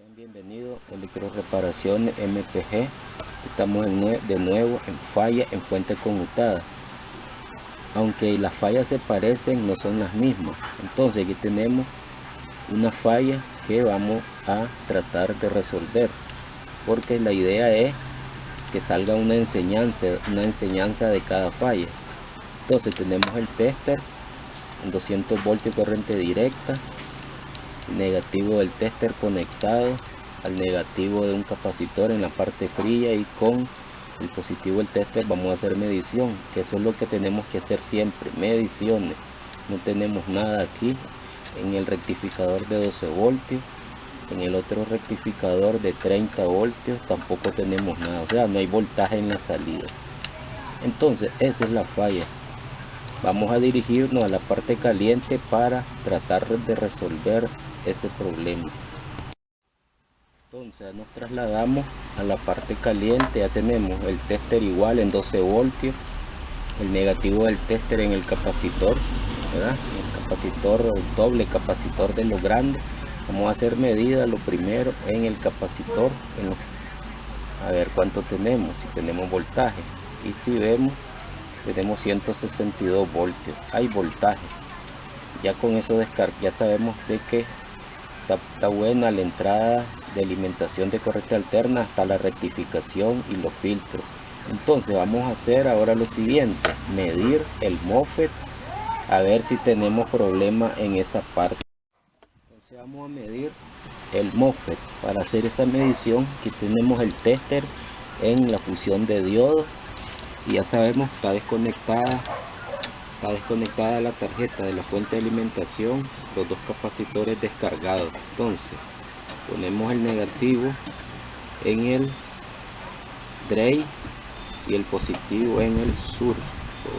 Sean bienvenidos a Electroreparaciones MPG. Estamos de nuevo en falla en fuente conmutada. Aunque las fallas se parecen, no son las mismas. Entonces aquí tenemos una falla que vamos a tratar de resolver, porque la idea es que salga una enseñanza de cada falla. Entonces tenemos el tester en 200 voltios corriente directa, el negativo del tester conectado al negativo de un capacitor en la parte fría, y con el positivo del tester vamos a hacer medición, que eso es lo que tenemos que hacer siempre, mediciones. No tenemos nada aquí en el rectificador de 12 voltios, en el otro rectificador de 30 voltios tampoco tenemos nada, o sea, no hay voltaje en la salida. Entonces esa es la falla. Vamos a dirigirnos a la parte caliente para tratar de resolver ese problema. Entonces nos trasladamos a la parte caliente. Ya tenemos el tester igual en 12 voltios, el negativo del tester en el capacitor, ¿verdad? El capacitor, el doble capacitor de lo grande. Vamos a hacer medida lo primero en el capacitor, a ver cuánto tenemos, si tenemos voltaje, y si vemos tenemos 162 voltios, hay voltaje. Ya con eso ya sabemos de que está buena la entrada de alimentación de corriente alterna hasta la rectificación y los filtros. Entonces vamos a hacer ahora lo siguiente: medir el MOSFET, a ver si tenemos problema en esa parte. Entonces vamos a medir el MOSFET. Para hacer esa medición, aquí tenemos el tester en la fusión de diodos, y ya sabemos está desconectada la tarjeta de la fuente de alimentación, los dos capacitores descargados. Entonces ponemos el negativo en el drain y el positivo en el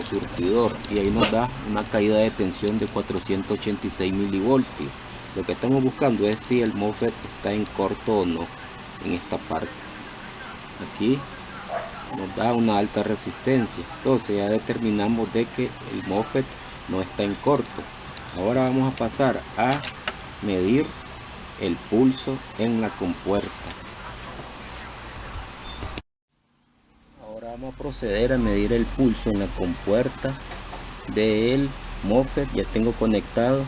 surtidor, y ahí nos da una caída de tensión de 486 milivoltios. Lo que estamos buscando es si el MOSFET está en corto o no en esta parte. Aquí nos da una alta resistencia, entonces ya determinamos de que el MOSFET no está en corto. Ahora vamos a pasar a medir el pulso en la compuerta. Ahora vamos a proceder a medir el pulso en la compuerta del MOSFET. Ya tengo conectado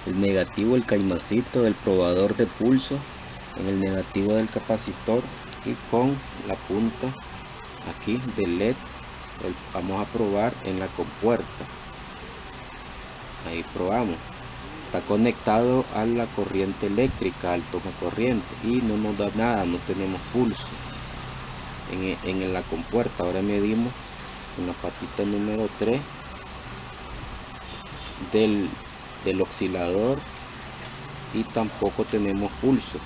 el negativo, el caimacito del probador de pulso en el negativo del capacitor, y con la punta aquí del LED vamos a probar en la compuerta. Ahí probamos, está conectado a la corriente eléctrica, al toma corriente, y no nos da nada, no tenemos pulso en la compuerta. Ahora medimos en la patita número 3 del oscilador, y tampoco tenemos pulso.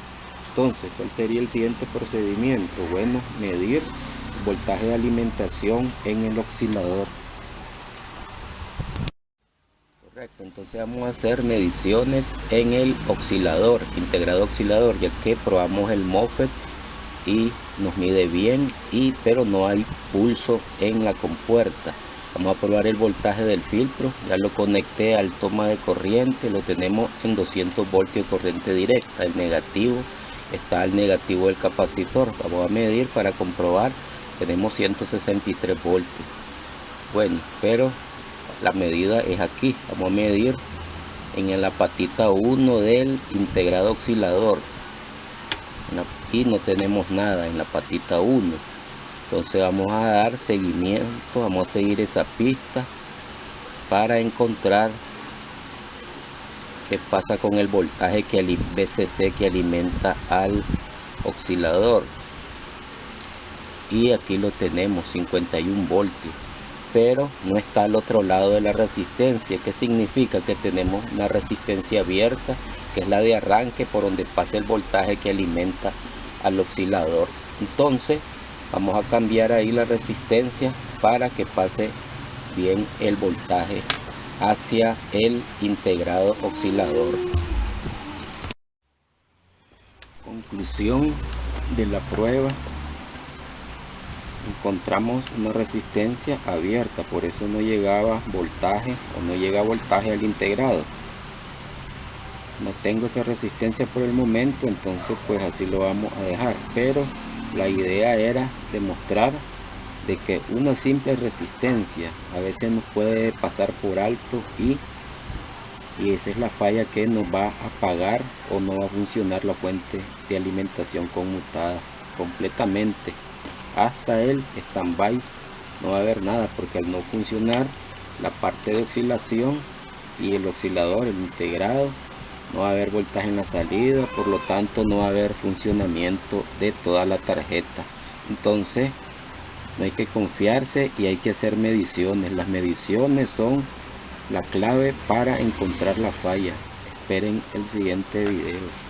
Entonces, ¿cuál sería el siguiente procedimiento? Bueno, medir voltaje de alimentación en el oscilador. Correcto, entonces vamos a hacer mediciones en el oscilador, integrado oscilador, ya que probamos el MOSFET y nos mide bien, pero no hay pulso en la compuerta. Vamos a probar el voltaje del filtro. Ya lo conecté al toma de corriente, lo tenemos en 200 voltios de corriente directa. El negativo está al negativo del capacitor. Vamos a medir para comprobar. Tenemos 163 voltios. Bueno, pero la medida es aquí. Vamos a medir en la patita 1 del integrado oscilador, y no tenemos nada en la patita 1. Entonces vamos a dar seguimiento, vamos a seguir esa pista para encontrar qué pasa con el voltaje VCC que alimenta al oscilador. Y aquí lo tenemos, 51 voltios, pero no está al otro lado de la resistencia. ¿Qué significa? Que tenemos una resistencia abierta, que es la de arranque, por donde pasa el voltaje que alimenta al oscilador. Entonces vamos a cambiar ahí la resistencia para que pase bien el voltaje hacia el integrado oscilador. Conclusión de la prueba: encontramos una resistencia abierta, por eso no llegaba voltaje, o no llega voltaje al integrado. no tengo esa resistencia por el momento, entonces pues así lo vamos a dejar. Pero la idea era demostrar de que una simple resistencia a veces nos puede pasar por alto y esa es la falla que nos va a apagar o no va a funcionar la fuente de alimentación conmutada completamente. Hasta el stand-by no va a haber nada, porque al no funcionar la parte de oscilación y el oscilador, el integrado, no va a haber voltaje en la salida, por lo tanto no va a haber funcionamiento de toda la tarjeta. Entonces no hay que confiarse y hay que hacer mediciones. Las mediciones son la clave para encontrar la falla. Esperen el siguiente video.